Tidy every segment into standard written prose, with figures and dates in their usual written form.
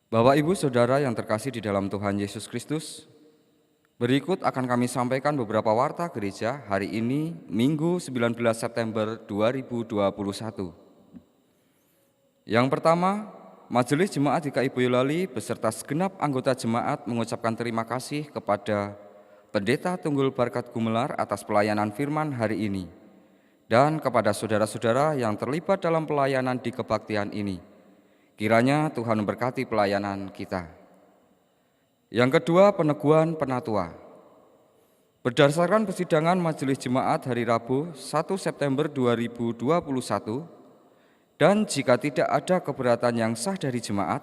Bapak, Ibu, Saudara yang terkasih di dalam Tuhan Yesus Kristus, berikut akan kami sampaikan beberapa warta gereja hari ini, Minggu 19 September 2021. Yang pertama, Majelis Jemaat GKI Boyolali beserta segenap anggota jemaat mengucapkan terima kasih kepada Pendeta Tunggul Barkat Gumelar atas pelayanan firman hari ini, dan kepada saudara-saudara yang terlibat dalam pelayanan di kebaktian ini. Kiranya Tuhan memberkati pelayanan kita. Yang kedua, peneguhan penatua. Berdasarkan persidangan Majelis Jemaat hari Rabu 1 September 2021, dan jika tidak ada keberatan yang sah dari jemaat,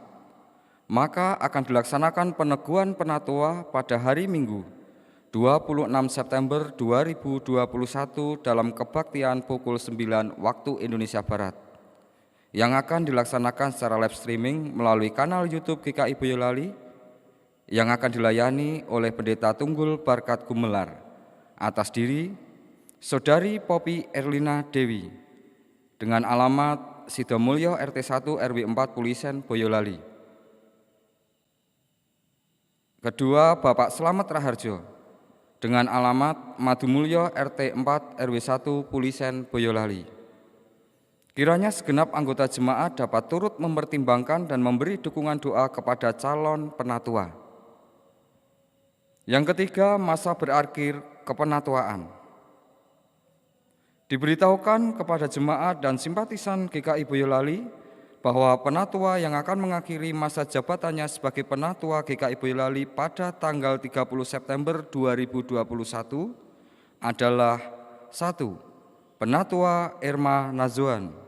maka akan dilaksanakan peneguhan penatua pada hari Minggu 26 September 2021 dalam kebaktian pukul 9 waktu Indonesia Barat, yang akan dilaksanakan secara live streaming melalui kanal YouTube GKI Boyolali yang akan dilayani oleh Pendeta Tunggul Barkat Gumelar atas diri Saudari Poppy Erlina Dewi dengan alamat Sidomulyo RT 1 RW 4 Pulisen Boyolali. Kedua, Bapak Slamet Raharjo dengan alamat Madumulyo RT 4 RW 1 Pulisen Boyolali. Kiranya segenap anggota jemaat dapat turut mempertimbangkan dan memberi dukungan doa kepada calon penatua. Yang ketiga, masa berakhir kepenatuaan. Diberitahukan kepada jemaat dan simpatisan GKI Boyolali bahwa penatua yang akan mengakhiri masa jabatannya sebagai penatua GKI Boyolali pada tanggal 30 September 2021 adalah 1. Penatua Irma Nazuan.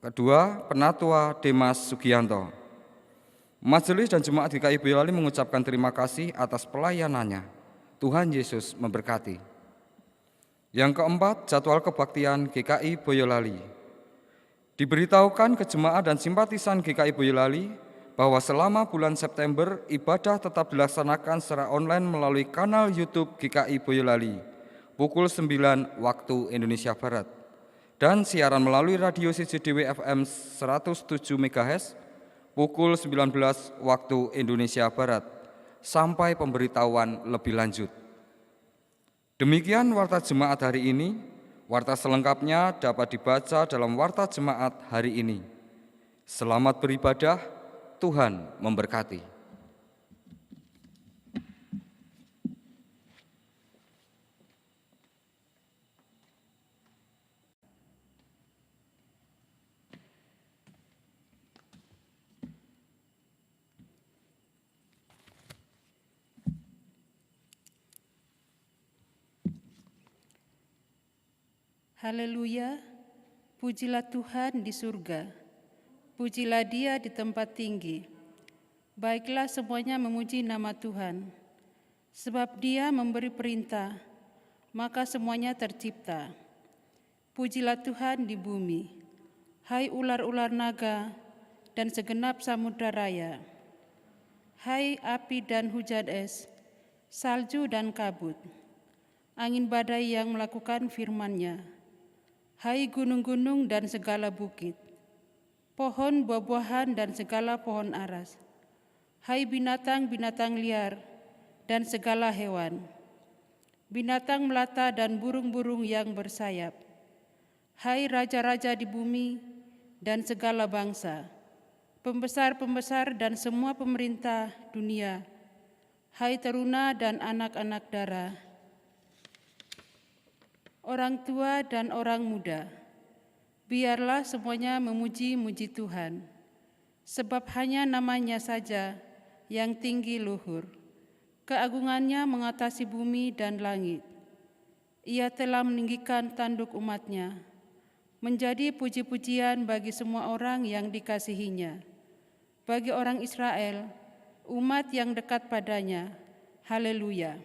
Kedua, Penatua Demas Sugianto. Majelis dan Jemaat GKI Boyolali mengucapkan terima kasih atas pelayanannya. Tuhan Yesus memberkati. Yang keempat, jadwal kebaktian GKI Boyolali. Diberitahukan ke jemaat dan simpatisan GKI Boyolali bahwa selama bulan September ibadah tetap dilaksanakan secara online melalui kanal YouTube GKI Boyolali pukul 9 waktu Indonesia Barat, dan siaran melalui radio CJDW FM 107 MHz pukul 19 waktu Indonesia Barat sampai pemberitahuan lebih lanjut. Demikian warta jemaat hari ini. Warta selengkapnya dapat dibaca dalam warta jemaat hari ini. Selamat beribadah, Tuhan memberkati. Haleluya, pujilah Tuhan di surga, pujilah Dia di tempat tinggi. Baiklah semuanya memuji nama Tuhan, sebab Dia memberi perintah, maka semuanya tercipta. Pujilah Tuhan di bumi, hai ular-ular naga dan segenap samudra raya. Hai api dan hujan es, salju dan kabut, angin badai yang melakukan firman-Nya. Hai gunung-gunung dan segala bukit, pohon buah-buahan dan segala pohon aras. Hai binatang-binatang liar dan segala hewan, binatang melata dan burung-burung yang bersayap. Hai raja-raja di bumi dan segala bangsa, pembesar-pembesar dan semua pemerintah dunia. Hai teruna dan anak-anak dara, orang tua dan orang muda, biarlah semuanya memuji-muji Tuhan, sebab hanya nama-Nya saja yang tinggi luhur. Keagungan-Nya mengatasi bumi dan langit. Ia telah meninggikan tanduk umat-Nya, menjadi puji-pujian bagi semua orang yang dikasihi-Nya. Bagi orang Israel, umat yang dekat padanya. Haleluya.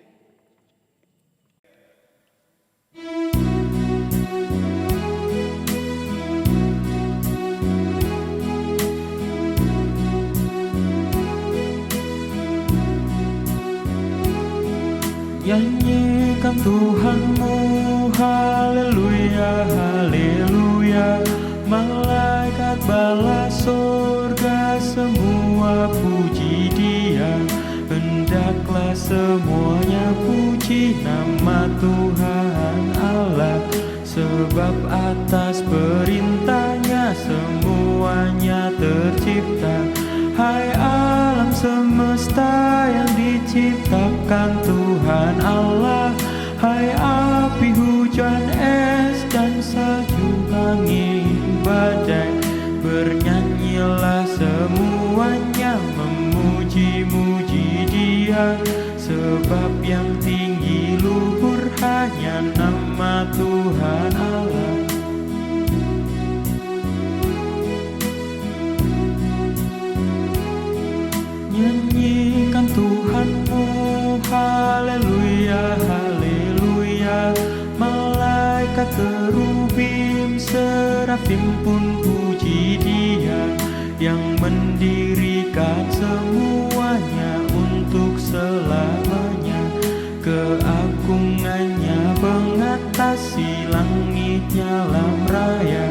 Nyanyikan Tuhanmu, haleluya, haleluya. Malaikat bala surga semua semua puji Dia. Hendaklah semuanya puji nama Tuhan Allah, sebab atas perintahnya semuanya tercipta. Hai alam semesta yang diciptakan Tuhan Allah, hai api, hujan, es, dan salju, angin, badai, bernyanyilah semuanya memuji-muji Dia, sebab yang tinggi luhur hanya nama Tuhan Allah. Nyanyikan Tuhanmu, haleluya, haleluya. Malaikat kerubim, serafim pun puji Dia, yang mendirikan semuanya untuk selamanya. Keagungannya mengatasi langitnya lam raya.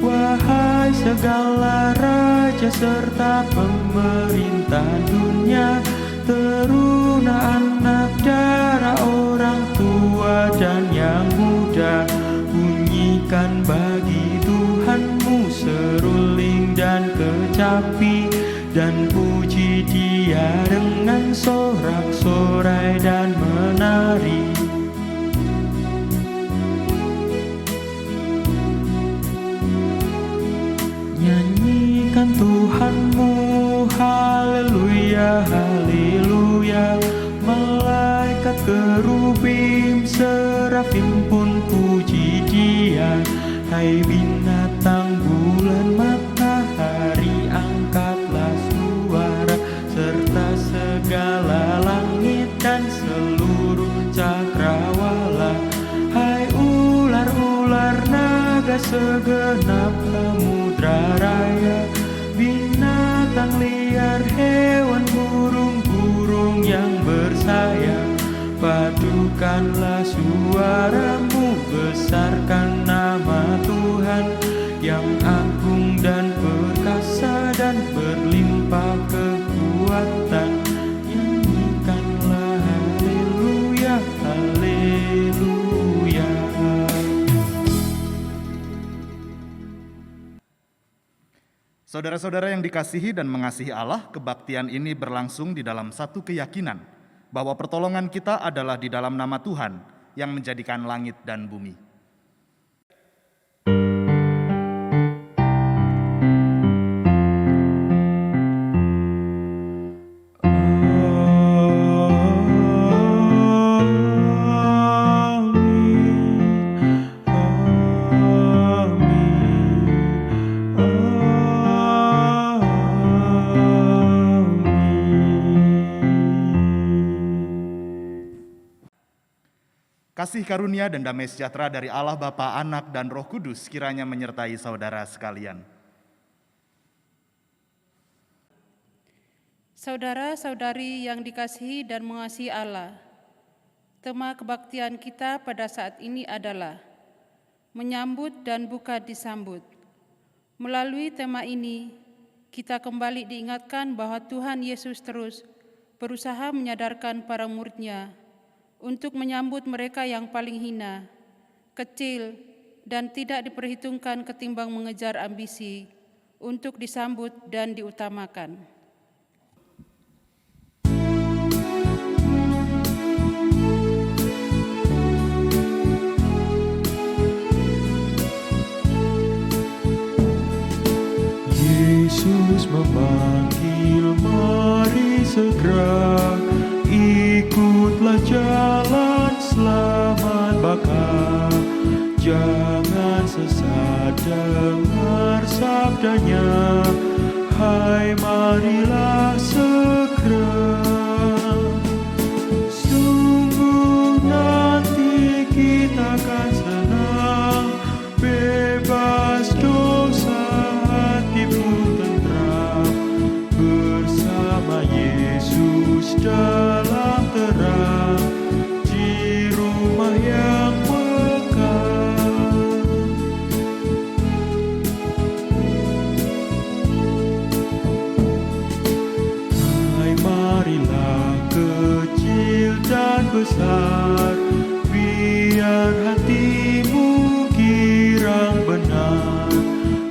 Wahai segala raja serta pemerintah dunia, teruna anak, darah orang tua dan yang muda, bunyikan bagi Tuhanmu seruling dan kecapi, dan puji Dia dengan sorak-sorai dan menari. Nyanyikan Tuhanmu, haleluya, haleluya. Malaikat kerubim, serafim pun puji Dia. Hai binatang, bulan, matahari, angkatlah suara, serta segala langit dan seluruh cakrawala. Hai ular-ular, naga, segenap samudra raya, binatang liar, hewan, burung-burung yang bersayap, padukanlah suaramu, besarkan nama Tuhan yang agung dan perkasa dan berlimpah kekuatan. Nyanyikanlah haleluya, haleluya. Saudara-saudara yang dikasihi dan mengasihi Allah, kebaktian ini berlangsung di dalam satu keyakinan bahwa pertolongan kita adalah di dalam nama Tuhan yang menjadikan langit dan bumi. Kasih karunia dan damai sejahtera dari Allah Bapa, Anak, dan Roh Kudus kiranya menyertai saudara sekalian. Saudara-saudari yang dikasihi dan mengasihi Allah, tema kebaktian kita pada saat ini adalah menyambut dan bukan disambut. Melalui tema ini, kita kembali diingatkan bahwa Tuhan Yesus terus berusaha menyadarkan para murid-Nya untuk menyambut mereka yang paling hina, kecil, dan tidak diperhitungkan ketimbang mengejar ambisi untuk disambut dan diutamakan. Yesus memanggil, mari segera, ikutlah jalan selamat baka. Jangan sesat dengar sabdanya, hai marilah segera. Sungguh nanti kita akan senang, bebas dosa, hati pun tentram, bersama Yesus dalam terang, di rumah yang mekar. besar. Biar hatimu girang benar,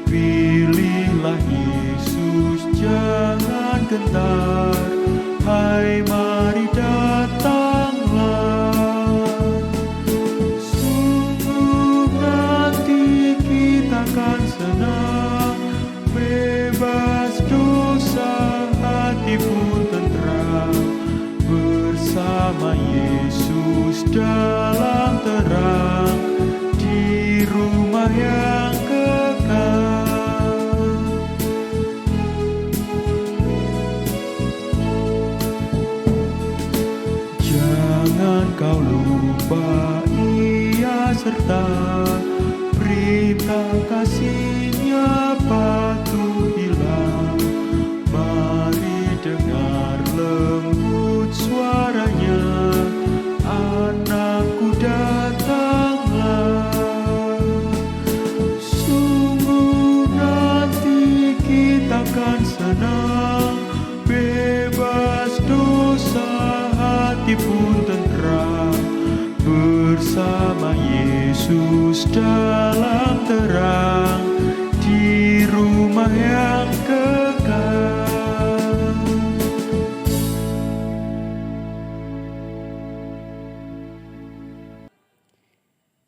pilihlah Yesus, jangan gentar. Hai, mari datanglah. Sungguh nanti kita akan senang, bebas dosa, hati pun tentram. Bersama Yesus dalam terang, di rumah yang kekal. Jangan kau lupa Ia serta perintah kasih-Nya patuh hilang. Mari dengar lembut suaranya, anakku datanglah. Sungguh nanti kita akan senang, bebas dosa, hati pun tentram. Bersama Yesus dalam terang, di rumah yang kekal.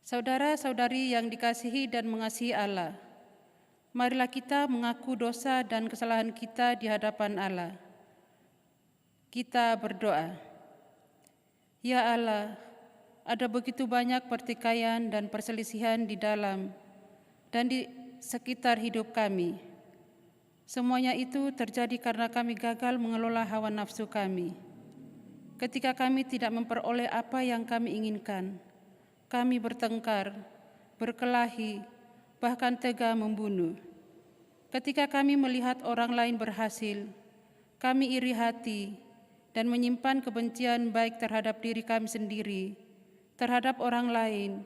Saudara-saudari yang dikasihi dan mengasihi Allah, marilah kita mengaku dosa dan kesalahan kita di hadapan Allah. Kita berdoa. Ya Allah, ada begitu banyak pertikaian dan perselisihan di dalam dan di sekitar hidup kami. Semuanya itu terjadi karena kami gagal mengelola hawa nafsu kami. Ketika kami tidak memperoleh apa yang kami inginkan, kami bertengkar, berkelahi, bahkan tega membunuh. Ketika kami melihat orang lain berhasil, kami iri hati dan menyimpan kebencian baik terhadap diri kami sendiri, terhadap orang lain,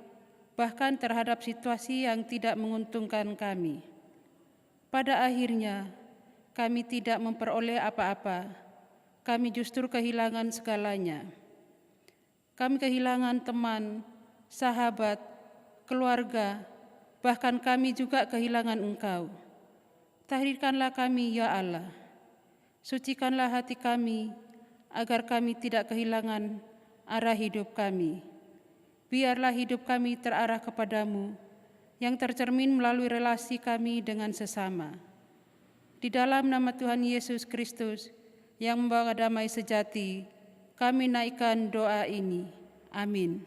bahkan terhadap situasi yang tidak menguntungkan kami. Pada akhirnya, kami tidak memperoleh apa-apa. Kami justru kehilangan segalanya. Kami kehilangan teman, sahabat, keluarga, bahkan kami juga kehilangan Engkau. Tahrirkanlah kami, ya Allah. Sucikanlah hati kami, agar kami tidak kehilangan arah hidup kami. Biarlah hidup kami terarah kepadamu, yang tercermin melalui relasi kami dengan sesama. Di dalam nama Tuhan Yesus Kristus, yang membawa damai sejati, kami naikkan doa ini. Amin.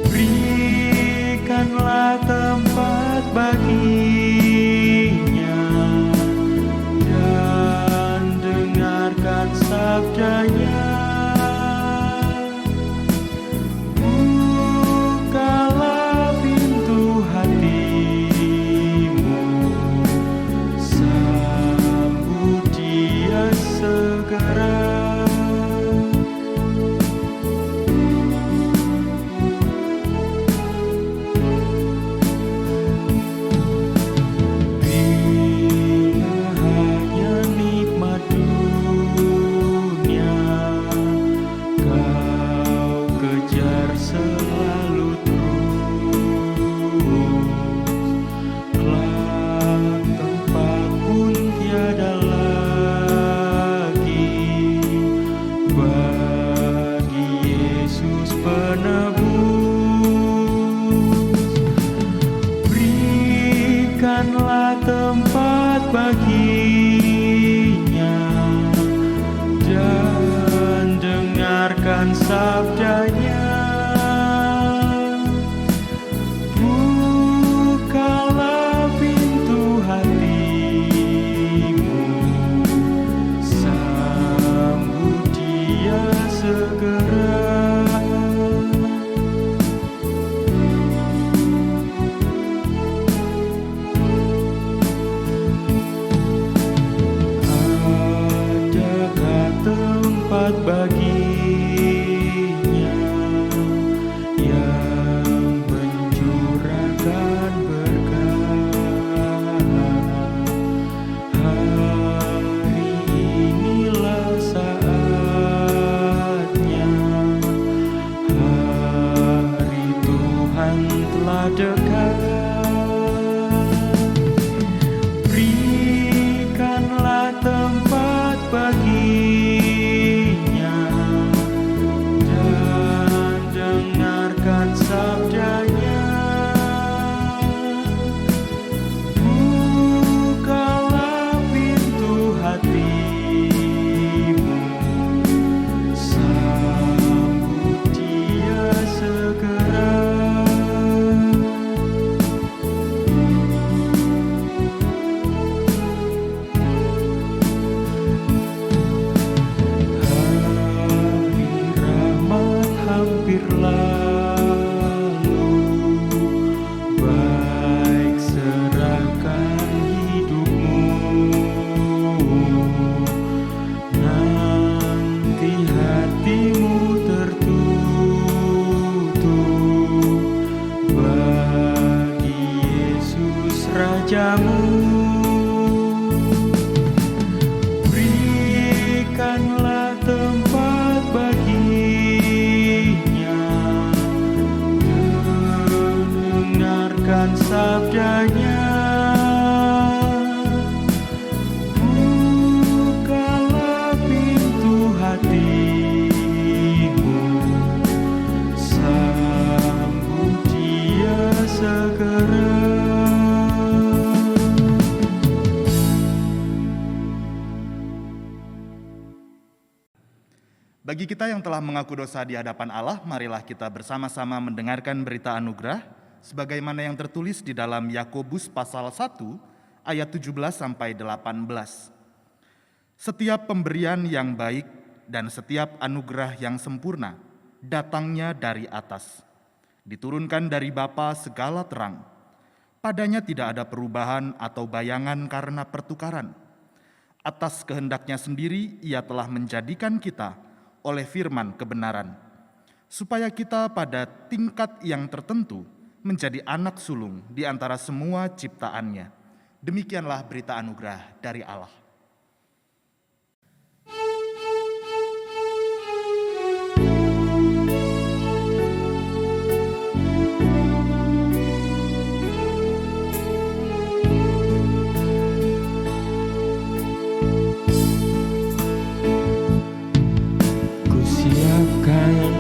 Berikanlah tempat baginya dan dengarkan sabdanya. Bukalah pintu hatimu, sambut Dia segera. tempat baginya yang mencurahkan berkah. Hari inilah saatnya, hari Tuhan telah dekat. Berikanlah tempat baginya dan dengarkan sabdanya. Bukalah pintu hatimu, sambut Dia segera. Hampir lalu, baik serahkan hidupmu. Nanti hatimu tertutup bagi Yesus Rajamu. Berikanlah tempat baginya, dengarkan sabdanya. Bukalah pintu hatimu, sambut Dia segera. Bagi kita yang telah mengaku dosa di hadapan Allah, marilah kita bersama-sama mendengarkan berita anugerah sebagaimana yang tertulis di dalam Yakobus pasal 1 ayat 17-18. Setiap pemberian yang baik dan setiap anugerah yang sempurna datangnya dari atas, diturunkan dari Bapa segala terang. Padanya tidak ada perubahan atau bayangan karena pertukaran. Atas kehendaknya sendiri Ia telah menjadikan kita oleh firman kebenaran, supaya kita pada tingkat yang tertentu menjadi anak sulung di antara semua ciptaannya. Demikianlah berita anugerah dari Allah.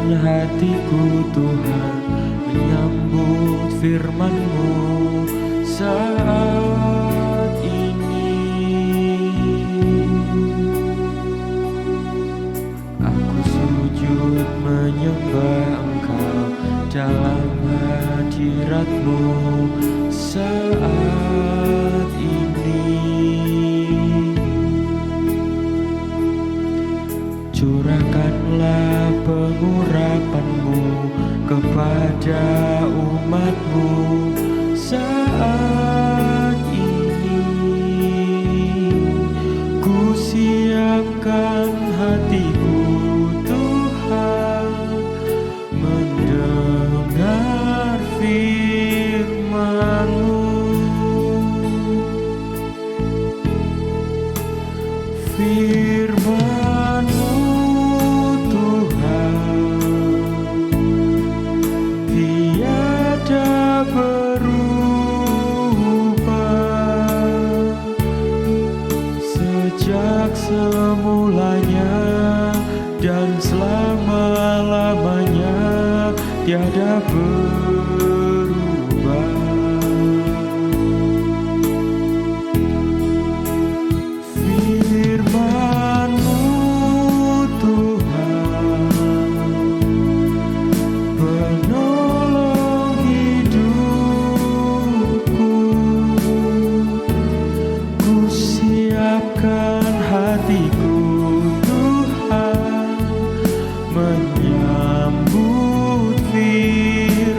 Hatiku Tuhan menyambut firman-Mu saat ini. Aku sujud menyembah Engkau dalam hadirat-Mu saat ini. Curahkanlah pengurapan-Mu kepada umat-Mu saat ini. Ku siapkan hatiku Tuhan mendengar firman-Mu. Firman-Mu berubah sejak semulanya dan selama-lamanya tiada berubah. Firman-Mu Tuhan penolong hidupku. Ku siapkan hatiku Tuhan menyambut firman-Mu.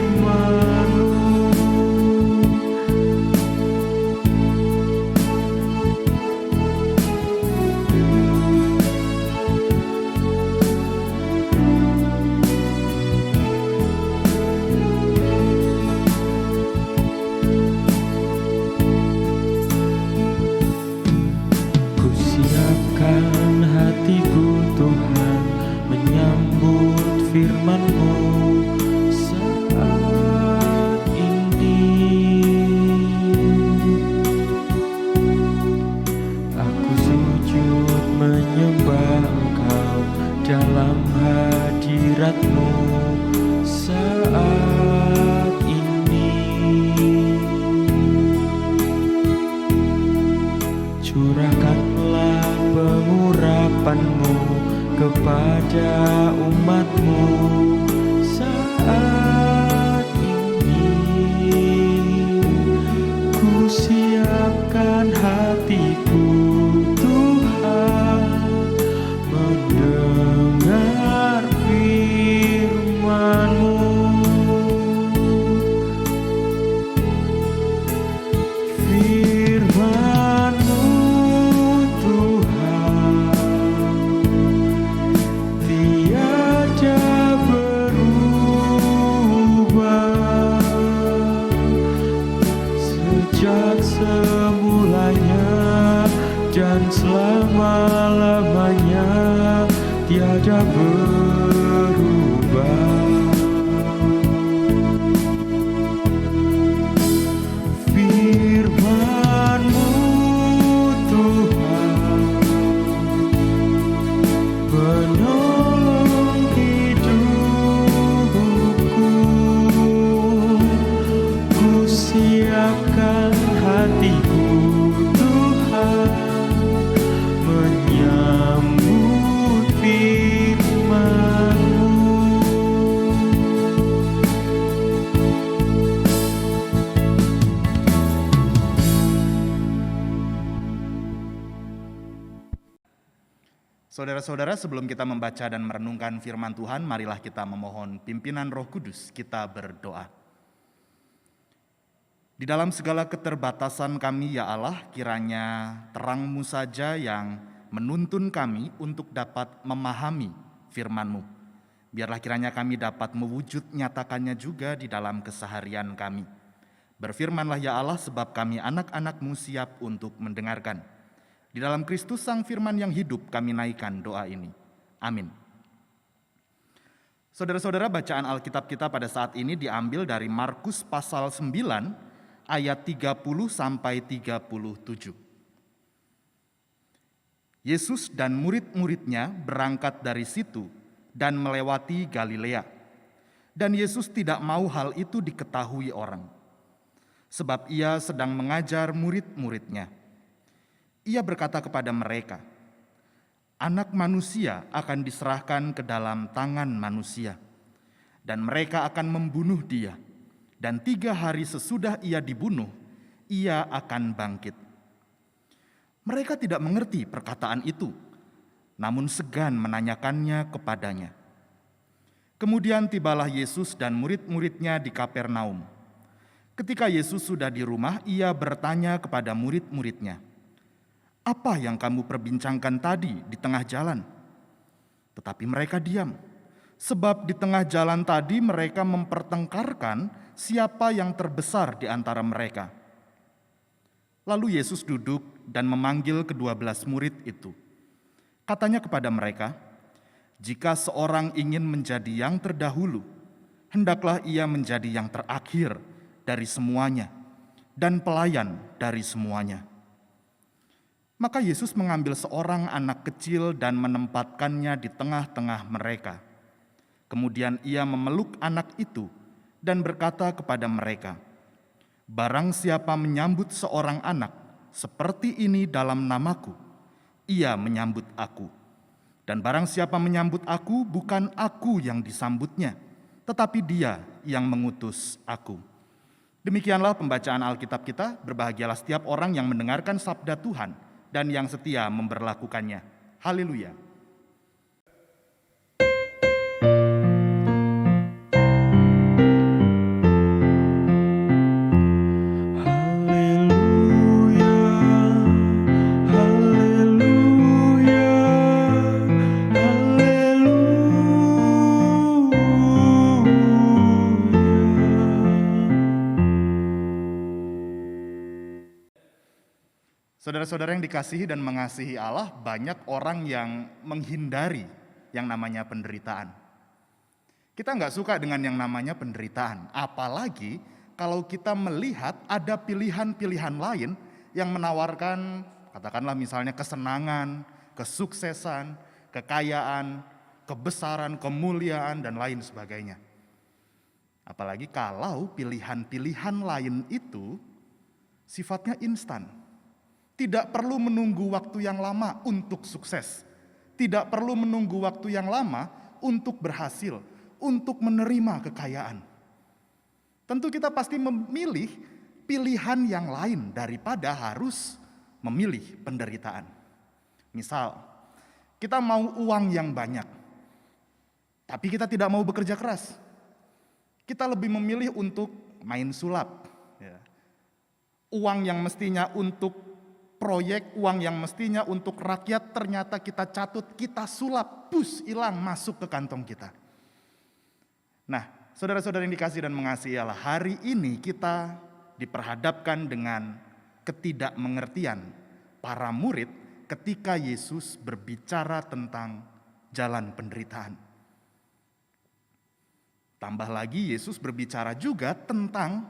hatiku Tuhan menyambut firman-Mu saat ini. Aku sujud menyembah Engkau dalam hadirat-Mu saat ini. Curahkanlah pengurapan-Mu kepada umat-Mu saat ini. Ku siapkan hatiku Tuhan mendengar firman-Mu. Firman-Mu Tuhan tiada berubah sejak semulanya dan selama-lamanya tiada berubah. Firman-Mu Tuhan penolong hidupku. Ku siapkan hatiku Tuhan menyambut firman-Mu. Saudara-saudara, sebelum kita membaca dan merenungkan firman Tuhan, marilah kita memohon pimpinan Roh Kudus. Kita berdoa. Di dalam segala keterbatasan kami, ya Allah, kiranya terang-Mu saja yang menuntun kami untuk dapat memahami firman-Mu. Biarlah kiranya kami dapat mewujud nyatakannya juga di dalam keseharian kami. Berfirmanlah ya Allah, sebab kami anak-anak-Mu siap untuk mendengarkan. Di dalam Kristus Sang Firman yang hidup kami naikkan doa ini. Amin. Saudara-saudara, bacaan Alkitab kita pada saat ini diambil dari Markus pasal 9 ayat 30 sampai 37. Yesus dan murid-muridnya berangkat dari situ dan melewati Galilea. Dan Yesus tidak mau hal itu diketahui orang, sebab ia sedang mengajar murid-muridnya. Ia berkata kepada mereka, Anak Manusia akan diserahkan ke dalam tangan manusia, dan mereka akan membunuh Dia, dan 3 hari sesudah Ia dibunuh, Ia akan bangkit. Mereka tidak mengerti perkataan itu, namun segan menanyakannya kepadanya. Kemudian tibalah Yesus dan murid-muridnya di Kapernaum. Ketika Yesus sudah di rumah, Ia bertanya kepada murid-muridnya, Apa yang kamu perbincangkan tadi di tengah jalan? Tetapi mereka diam, sebab di tengah jalan tadi mereka mempertengkarkan siapa yang terbesar di antara mereka. Lalu Yesus duduk dan memanggil ke-12 murid itu. Katanya kepada mereka, jika seorang ingin menjadi yang terdahulu, hendaklah ia menjadi yang terakhir dari semuanya dan pelayan dari semuanya. Maka Yesus mengambil seorang anak kecil dan menempatkannya di tengah-tengah mereka. Kemudian ia memeluk anak itu dan berkata kepada mereka, Barang siapa menyambut seorang anak seperti ini dalam namaku, ia menyambut aku. Dan barang siapa menyambut aku, bukan aku yang disambutnya, tetapi Dia yang mengutus aku. Demikianlah pembacaan Alkitab kita. Berbahagialah setiap orang yang mendengarkan sabda Tuhan dan yang setia memberlakukannya. Haleluya. Saudara-saudara yang dikasihi dan mengasihi Allah, banyak orang yang menghindari yang namanya penderitaan. Kita nggak suka dengan yang namanya penderitaan, apalagi kalau kita melihat ada pilihan-pilihan lain yang menawarkan, katakanlah misalnya kesenangan, kesuksesan, kekayaan, kebesaran, kemuliaan, dan lain sebagainya. Apalagi kalau pilihan-pilihan lain itu sifatnya instan. Tidak perlu menunggu waktu yang lama untuk sukses. Tidak perlu menunggu waktu yang lama untuk berhasil, untuk menerima kekayaan. Tentu kita pasti memilih pilihan yang lain daripada harus memilih penderitaan. Misal, kita mau uang yang banyak, tapi kita tidak mau bekerja keras. Kita lebih memilih untuk main sulap. Uang yang mestinya untuk proyek, uang yang mestinya untuk rakyat, ternyata kita catut, kita sulap, hilang masuk ke kantong kita. Nah, saudara-saudara yang dikasihi dan mengasihi Allah, hari ini kita diperhadapkan dengan ketidakmengertian para murid ketika Yesus berbicara tentang jalan penderitaan. Tambah lagi Yesus berbicara juga tentang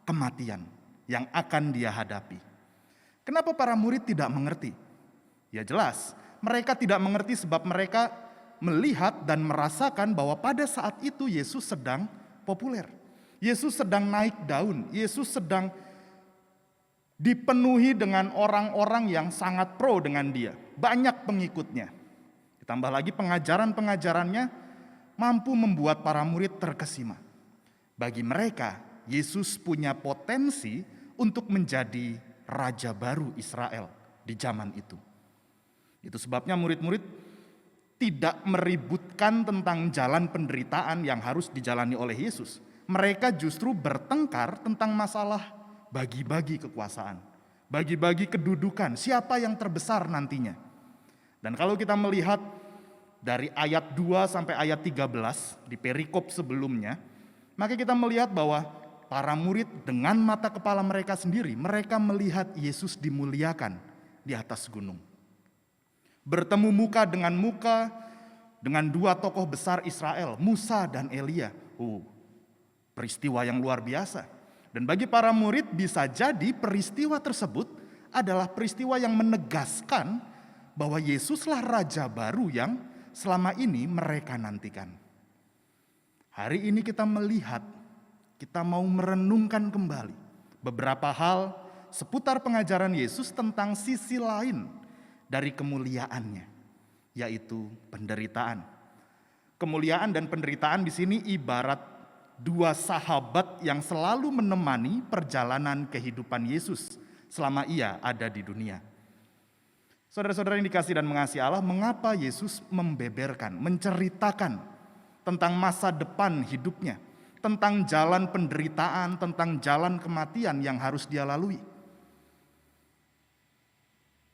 kematian yang akan dia hadapi. Kenapa para murid tidak mengerti? Ya jelas, mereka tidak mengerti sebab mereka melihat dan merasakan bahwa pada saat itu Yesus sedang populer. Yesus sedang naik daun, Yesus sedang dipenuhi dengan orang-orang yang sangat pro dengan dia. Banyak pengikutnya. Ditambah lagi pengajaran-pengajarannya mampu membuat para murid terkesima. Bagi mereka, Yesus punya potensi untuk menjadi raja baru Israel di zaman itu. Itu sebabnya murid-murid tidak meributkan tentang jalan penderitaan yang harus dijalani oleh Yesus. Mereka justru bertengkar tentang masalah bagi-bagi kekuasaan, bagi-bagi kedudukan, siapa yang terbesar nantinya. Dan kalau kita melihat dari ayat 2 sampai ayat 13 di perikop sebelumnya, maka kita melihat bahwa para murid dengan mata kepala mereka sendiri, mereka melihat Yesus dimuliakan di atas gunung. Bertemu muka dengan dua tokoh besar Israel, Musa dan Elia. Peristiwa yang luar biasa. Dan bagi para murid bisa jadi peristiwa tersebut adalah peristiwa yang menegaskan bahwa Yesuslah raja baru yang selama ini mereka nantikan. Hari ini kita melihat, kita mau merenungkan kembali beberapa hal seputar pengajaran Yesus tentang sisi lain dari kemuliaannya, yaitu penderitaan. Kemuliaan dan penderitaan di sini ibarat dua sahabat yang selalu menemani perjalanan kehidupan Yesus selama ia ada di dunia. Saudara-saudara yang dikasihi dan mengasihi Allah, mengapa Yesus membeberkan, menceritakan tentang masa depan hidupnya, tentang jalan penderitaan, tentang jalan kematian yang harus dia lalui?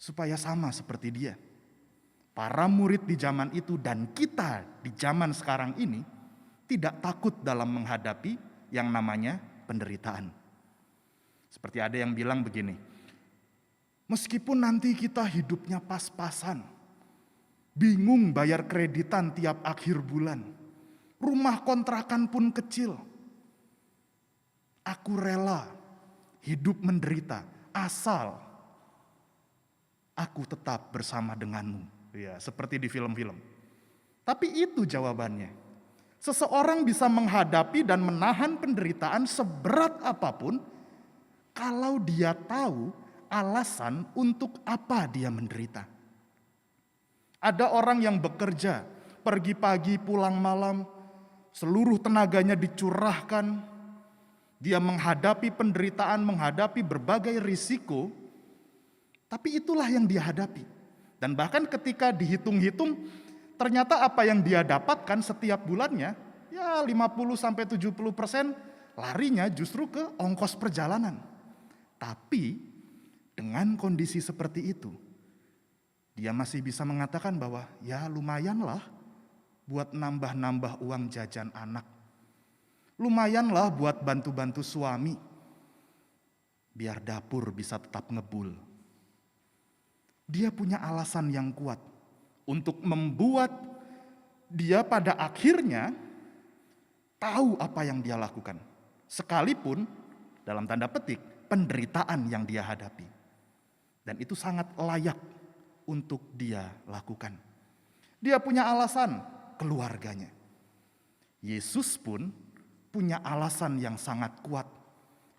Supaya sama seperti dia. Para murid di zaman itu dan kita di zaman sekarang ini tidak takut dalam menghadapi yang namanya penderitaan. Seperti ada yang bilang begini, meskipun nanti kita hidupnya pas-pasan, bingung bayar kreditan tiap akhir bulan, rumah kontrakan pun kecil, aku rela hidup menderita asal aku tetap bersama denganmu. Ya, seperti di film-film. Tapi itu jawabannya. Seseorang bisa menghadapi dan menahan penderitaan seberat apapun kalau dia tahu alasan untuk apa dia menderita. Ada orang yang bekerja, pergi pagi pulang malam, seluruh tenaganya dicurahkan, dia menghadapi penderitaan, menghadapi berbagai risiko, tapi itulah yang dia hadapi. Dan bahkan ketika dihitung-hitung, ternyata apa yang dia dapatkan setiap bulannya, ya 50-70% larinya justru ke ongkos perjalanan. Tapi dengan kondisi seperti itu, dia masih bisa mengatakan bahwa ya lumayanlah buat nambah-nambah uang jajan anak. Lumayanlah buat bantu-bantu suami, biar dapur bisa tetap ngebul. Dia punya alasan yang kuat untuk membuat dia pada akhirnya tahu apa yang dia lakukan. Sekalipun dalam tanda petik penderitaan yang dia hadapi. Dan itu sangat layak untuk dia lakukan. Dia punya alasan, keluarganya. Yesus pun punya alasan yang sangat kuat,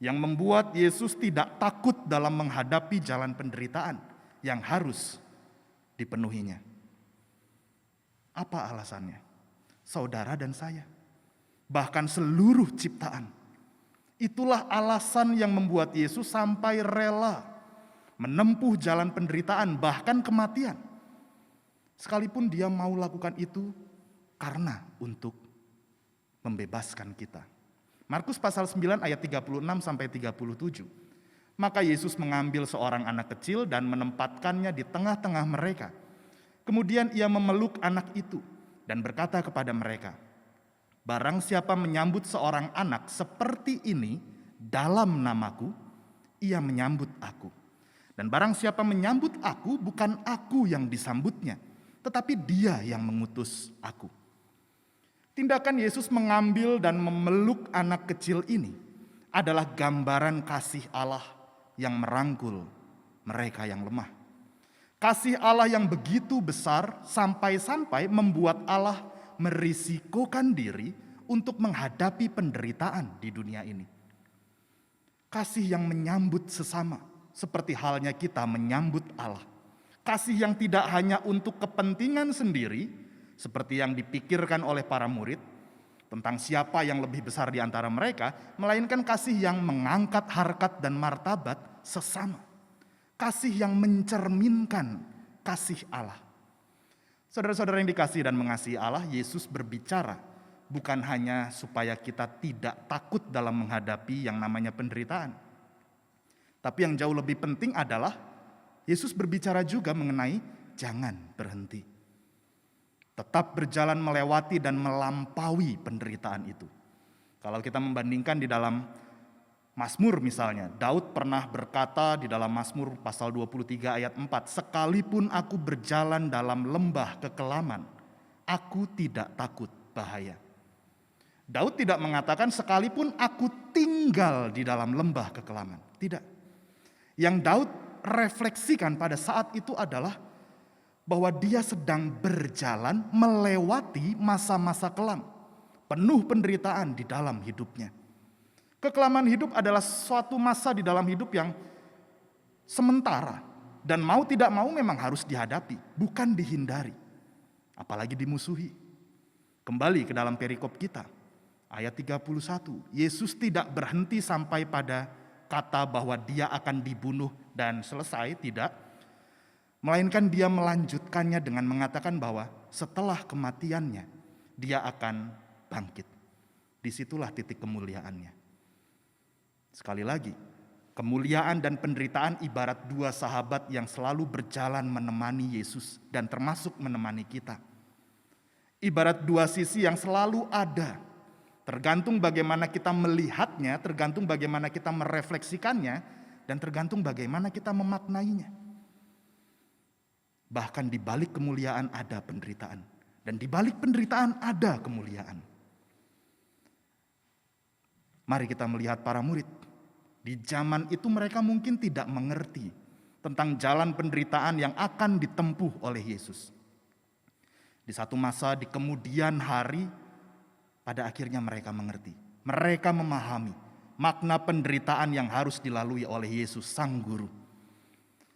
yang membuat Yesus tidak takut dalam menghadapi jalan penderitaan yang harus dipenuhinya. Apa alasannya? Saudara dan saya, bahkan seluruh ciptaan. Itulah alasan yang membuat Yesus sampai rela menempuh jalan penderitaan, bahkan kematian. Sekalipun dia mau lakukan itu karena untuk membebaskan kita. Markus pasal 9 ayat 36 sampai 37. Maka Yesus mengambil seorang anak kecil dan menempatkannya di tengah-tengah mereka. Kemudian ia memeluk anak itu dan berkata kepada mereka, "Barang siapa menyambut seorang anak seperti ini dalam namaku, ia menyambut aku. Dan barang siapa menyambut aku, bukan aku yang disambutnya, tetapi dia yang mengutus aku." Tindakan Yesus mengambil dan memeluk anak kecil ini adalah gambaran kasih Allah yang merangkul mereka yang lemah. Kasih Allah yang begitu besar sampai-sampai membuat Allah merisikokan diri untuk menghadapi penderitaan di dunia ini. Kasih yang menyambut sesama, seperti halnya kita menyambut Allah. Kasih yang tidak hanya untuk kepentingan sendiri, seperti yang dipikirkan oleh para murid, tentang siapa yang lebih besar di antara mereka, melainkan kasih yang mengangkat harkat dan martabat sesama. Kasih yang mencerminkan kasih Allah. Saudara-saudara yang dikasihi dan mengasihi Allah, Yesus berbicara bukan hanya supaya kita tidak takut dalam menghadapi yang namanya penderitaan. Tapi yang jauh lebih penting adalah Yesus berbicara juga mengenai jangan berhenti. Tetap berjalan melewati dan melampaui penderitaan itu. Kalau kita membandingkan di dalam Mazmur misalnya, Daud pernah berkata di dalam Mazmur pasal 23 ayat 4, "Sekalipun aku berjalan dalam lembah kekelaman, aku tidak takut bahaya." Daud tidak mengatakan sekalipun aku tinggal di dalam lembah kekelaman. Tidak. Yang Daud refleksikan pada saat itu adalah bahwa dia sedang berjalan melewati masa-masa kelam, penuh penderitaan di dalam hidupnya. Kekelaman hidup adalah suatu masa di dalam hidup yang sementara dan mau tidak mau memang harus dihadapi, bukan dihindari, apalagi dimusuhi. Kembali ke dalam perikop kita, ayat 31, Yesus tidak berhenti sampai pada kata bahwa dia akan dibunuh dan selesai, tidak. Melainkan dia melanjutkannya dengan mengatakan bahwa setelah kematiannya, dia akan bangkit. Disitulah titik kemuliaannya. Sekali lagi, kemuliaan dan penderitaan ibarat dua sahabat yang selalu berjalan menemani Yesus dan termasuk menemani kita. Ibarat dua sisi yang selalu ada, tergantung bagaimana kita melihatnya, tergantung bagaimana kita merefleksikannya, dan tergantung bagaimana kita memaknainya. Bahkan di balik kemuliaan ada penderitaan, dan di balik penderitaan ada kemuliaan. Mari kita melihat para murid. Di zaman itu mereka mungkin tidak mengerti tentang jalan penderitaan yang akan ditempuh oleh Yesus. Di satu masa di kemudian hari, pada akhirnya mereka mengerti. Mereka memahami makna penderitaan yang harus dilalui oleh Yesus Sang Guru.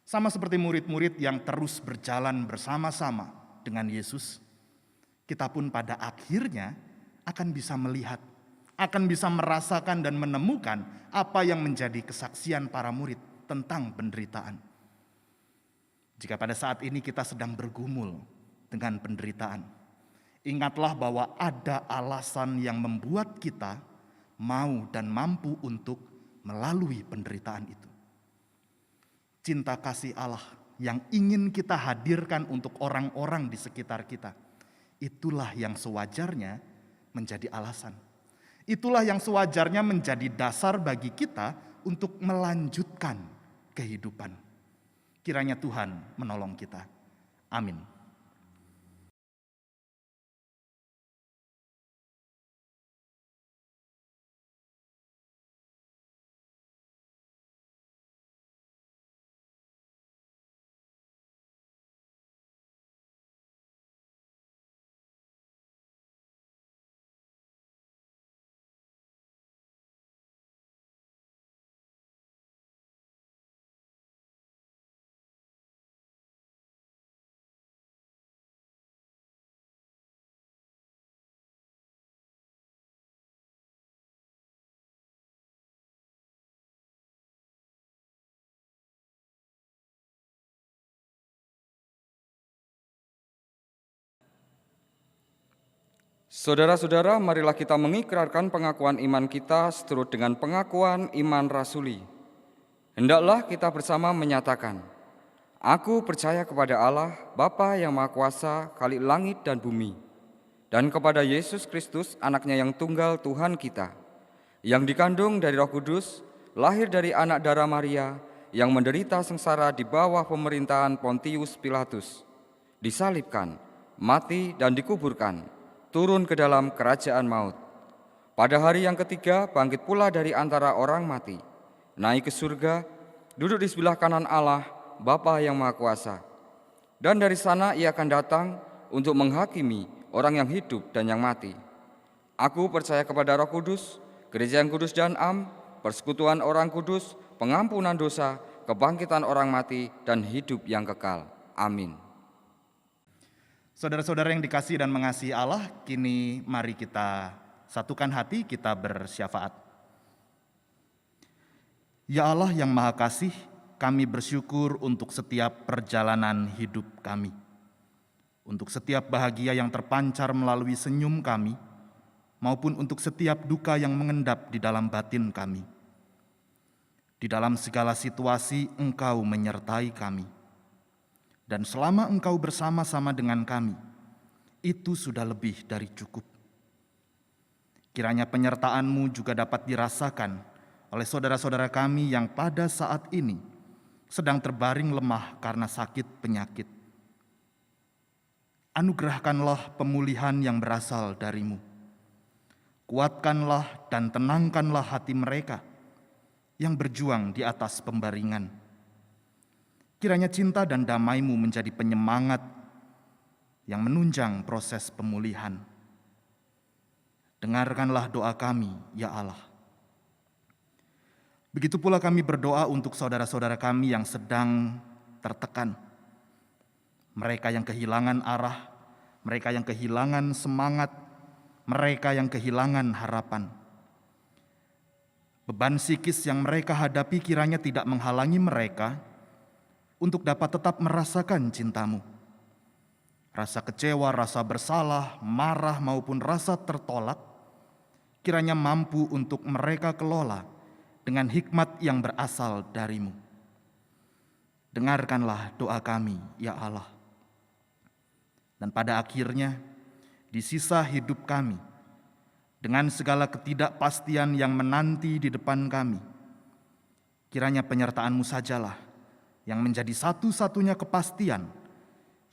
Sama seperti murid-murid yang terus berjalan bersama-sama dengan Yesus, kita pun pada akhirnya akan bisa melihat, akan bisa merasakan dan menemukan apa yang menjadi kesaksian para murid tentang penderitaan. Jika pada saat ini kita sedang bergumul dengan penderitaan, ingatlah bahwa ada alasan yang membuat kita mau dan mampu untuk melalui penderitaan itu. Cinta kasih Allah yang ingin kita hadirkan untuk orang-orang di sekitar kita, itulah yang sewajarnya menjadi alasan. Itulah yang sewajarnya menjadi dasar bagi kita untuk melanjutkan kehidupan. Kiranya Tuhan menolong kita. Amin. Saudara-saudara, marilah kita mengikrarkan pengakuan iman kita seturut dengan pengakuan iman rasuli. Hendaklah kita bersama menyatakan, Aku percaya kepada Allah, Bapa yang Maha Kuasa, Khalik langit dan bumi, dan kepada Yesus Kristus, anaknya yang tunggal Tuhan kita, yang dikandung dari Roh Kudus, lahir dari anak darah Maria, yang menderita sengsara di bawah pemerintahan Pontius Pilatus, disalibkan, mati dan dikuburkan, turun ke dalam kerajaan maut. Pada hari yang ketiga bangkit pula dari antara orang mati, naik ke surga, duduk di sebelah kanan Allah, Bapa yang Maha Kuasa. Dan dari sana ia akan datang untuk menghakimi orang yang hidup dan yang mati. Aku percaya kepada Roh Kudus, gereja yang kudus dan am, persekutuan orang kudus, pengampunan dosa, kebangkitan orang mati, dan hidup yang kekal. Amin. Saudara-saudara yang dikasihi dan mengasihi Allah, kini mari kita satukan hati, kita bersyafaat. Ya Allah yang Maha Kasih, kami bersyukur untuk setiap perjalanan hidup kami, untuk setiap bahagia yang terpancar melalui senyum kami, maupun untuk setiap duka yang mengendap di dalam batin kami. Di dalam segala situasi Engkau menyertai kami. Dan selama Engkau bersama-sama dengan kami, itu sudah lebih dari cukup. Kiranya penyertaan-Mu juga dapat dirasakan oleh saudara-saudara kami yang pada saat ini sedang terbaring lemah karena sakit penyakit. Anugerahkanlah pemulihan yang berasal dari-Mu. Kuatkanlah dan tenangkanlah hati mereka yang berjuang di atas pembaringan. Kiranya cinta dan damai-Mu menjadi penyemangat yang menunjang proses pemulihan. Dengarkanlah doa kami, ya Allah. Begitu pula kami berdoa untuk saudara-saudara kami yang sedang tertekan. Mereka yang kehilangan arah, mereka yang kehilangan semangat, mereka yang kehilangan harapan. Beban psikis yang mereka hadapi kiranya tidak menghalangi mereka untuk dapat tetap merasakan cinta-Mu. Rasa kecewa, rasa bersalah, marah maupun rasa tertolak, kiranya mampu untuk mereka kelola dengan hikmat yang berasal dari-Mu. Dengarkanlah doa kami, ya Allah. Dan pada akhirnya, di sisa hidup kami, dengan segala ketidakpastian yang menanti di depan kami, kiranya penyertaan-Mu sajalah yang menjadi satu-satunya kepastian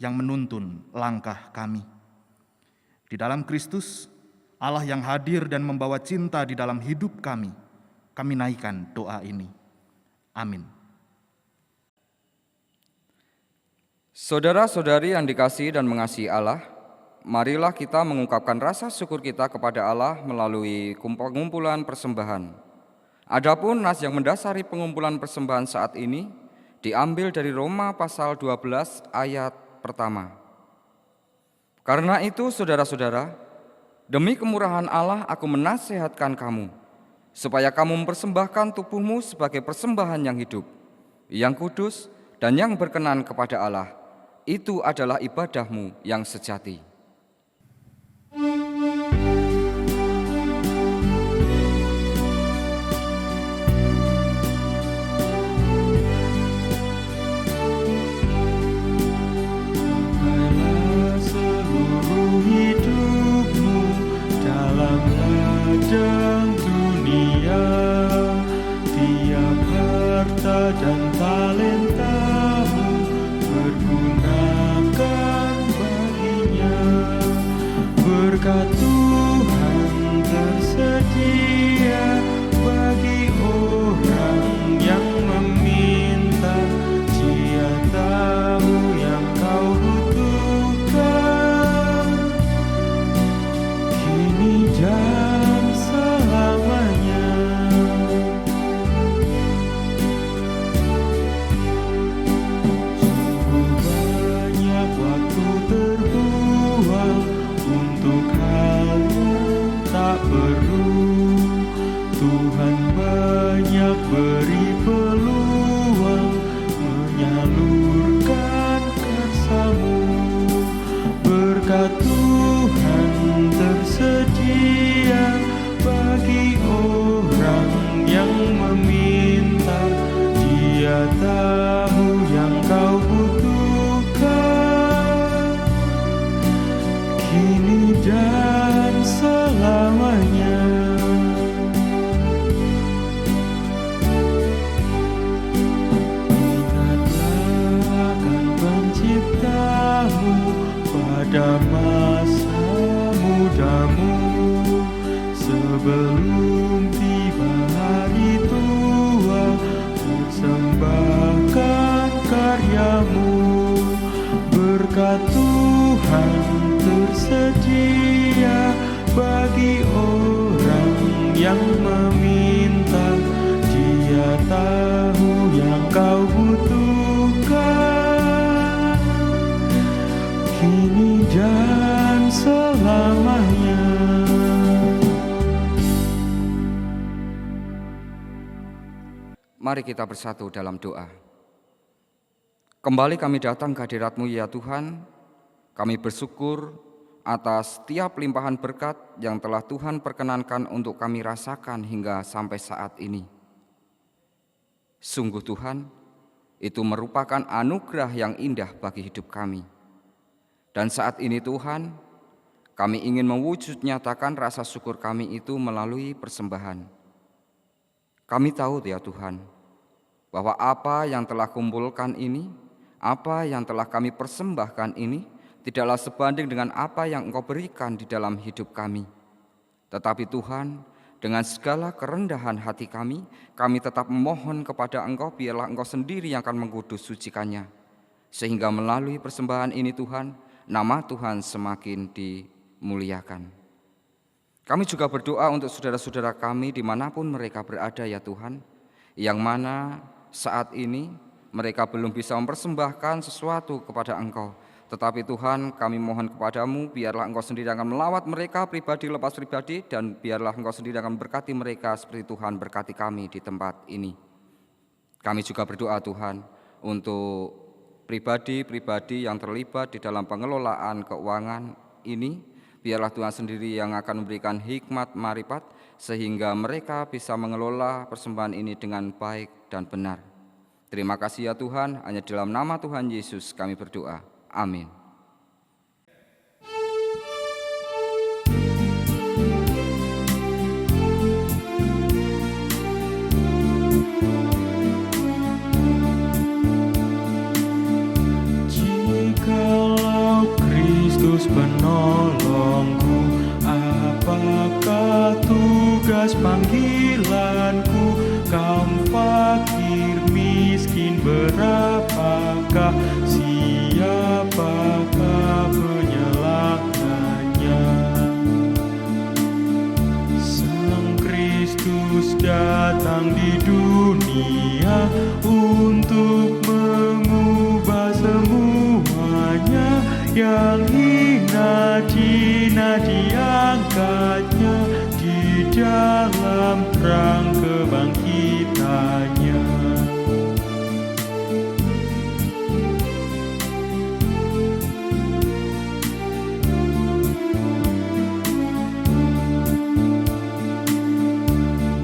yang menuntun langkah kami. Di dalam Kristus, Allah yang hadir dan membawa cinta di dalam hidup kami naikkan doa ini. Amin. Saudara-saudari yang dikasihi dan mengasihi Allah, marilah kita mengungkapkan rasa syukur kita kepada Allah melalui pengumpulan persembahan. Adapun nas yang mendasari pengumpulan persembahan saat ini diambil dari Roma pasal 12 ayat pertama. Karena itu saudara-saudara, demi kemurahan Allah aku menasihatkan kamu, supaya kamu mempersembahkan tubuhmu sebagai persembahan yang hidup, yang kudus dan yang berkenan kepada Allah. Itu adalah ibadahmu yang sejati. Dan talentamu Berkat Tuhan tersedia bagi orang yang meminta. Dia tahu yang kau butuhkan, kini dan selamanya. Sungguh banyak waktu terbuang untuk hal yang tak perlu. Tuhan banyak beri peluang menyalurkan kasih-Mu. Berkat Tuhan tersedia bagi orang yang meminta. Dia tahu yang kau butuhkan, kini dan selamanya. Ingatlah akan Pencipta-Mu pada masa mudamu, sebelum tiba hari tua. Persembahkan karya-Mu. Berkat Tuhan tersedia bagi orang yang meminta. Dia tahu yang kau butuhkan, kini dan selamanya. Mari kita bersatu dalam doa. Kembali kami datang ke hadirat-Mu ya Tuhan. Kami bersyukur atas setiap limpahan berkat yang telah Tuhan perkenankan untuk kami rasakan hingga sampai saat ini. Sungguh Tuhan, itu merupakan anugerah yang indah bagi hidup kami. Dan saat ini Tuhan, kami ingin mewujud nyatakan rasa syukur kami itu melalui persembahan. Kami tahu ya Tuhan, bahwa apa yang telah kumpulkan ini, apa yang telah kami persembahkan ini, tidaklah sebanding dengan apa yang Engkau berikan di dalam hidup kami. Tetapi Tuhan, dengan segala kerendahan hati kami tetap memohon kepada Engkau, biarlah Engkau sendiri yang akan mengkudus sucikannya. Sehingga melalui persembahan ini Tuhan, nama Tuhan semakin dimuliakan. Kami juga berdoa untuk saudara-saudara kami dimanapun mereka berada ya Tuhan, yang mana saat ini mereka belum bisa mempersembahkan sesuatu kepada Engkau. Tetapi Tuhan, kami mohon kepadamu, biarlah Engkau sendiri akan melawat mereka pribadi lepas pribadi, dan biarlah Engkau sendiri akan berkati mereka seperti Tuhan berkati kami di tempat ini. Kami juga berdoa Tuhan untuk pribadi-pribadi yang terlibat di dalam pengelolaan keuangan ini. Biarlah Tuhan sendiri yang akan memberikan hikmat marifat sehingga mereka bisa mengelola persembahan ini dengan baik dan benar. Terima kasih ya Tuhan, hanya dalam nama Tuhan Yesus kami berdoa. Amin. Jikalau Kristus penolongku, apakah tugas panggilanku? Kaum fakir miskin berapakah? Siapakah penyelamatnya? Sang Kristus datang di dunia untuk mengubah semuanya. Yang hina diangkatnya di dalam terang kebangkitannya.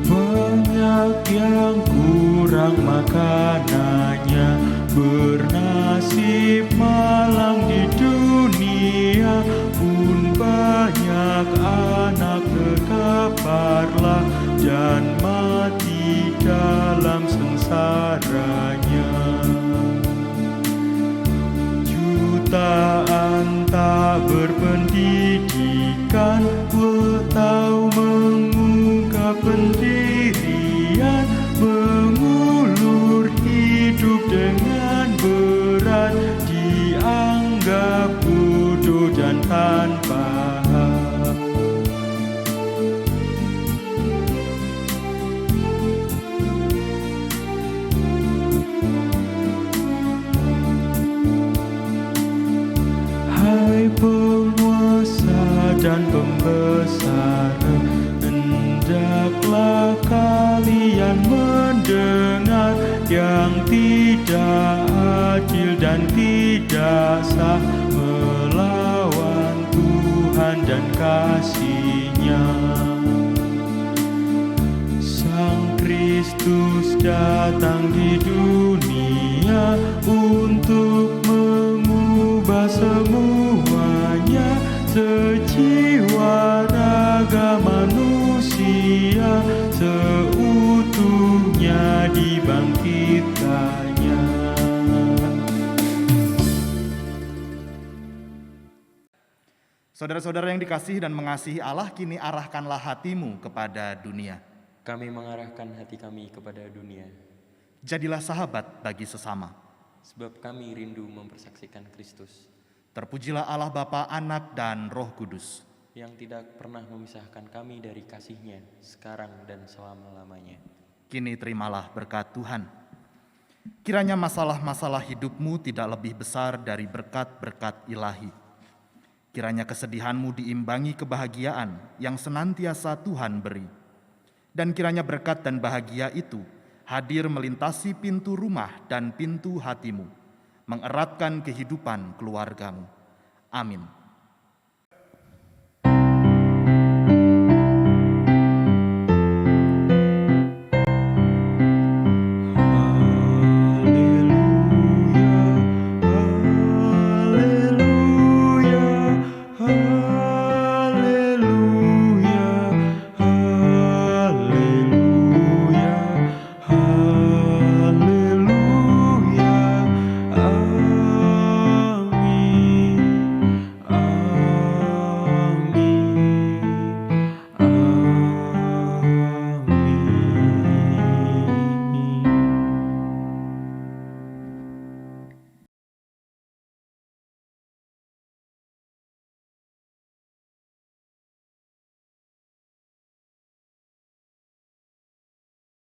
Banyak yang kurang makanannya, bernasib malang di dunia. Pun banyak anak terkaparlah dan mati dalam sengsaranya. Jutaan tak berpendidikan tanpa hak. Hai penguasa dan pembesar, hendaklah kalian mendengar yang tidak adil dan tidak sah melawan Tuhan dan kasih-Nya. Sang Kristus datang di dunia untuk mengubah semuanya, sejiwa raga manusia seutuhnya dibangkitkannya. Saudara-saudara yang dikasihi dan mengasihi Allah, kini arahkanlah hatimu kepada dunia. Kami mengarahkan hati kami kepada dunia, Jadilah sahabat bagi sesama. sebab kami rindu mempersaksikan Kristus, Terpujilah Allah Bapa, Anak, dan Roh Kudus. yang tidak pernah memisahkan kami dari kasih-Nya, sekarang dan selama-lamanya. Kini terimalah berkat Tuhan. Kiranya masalah-masalah hidupmu tidak lebih besar dari berkat-berkat ilahi. Kiranya kesedihanmu diimbangi kebahagiaan yang senantiasa Tuhan beri. Dan kiranya berkat dan bahagia itu hadir melintasi pintu rumah dan pintu hatimu, mengeratkan kehidupan keluargamu. Amin.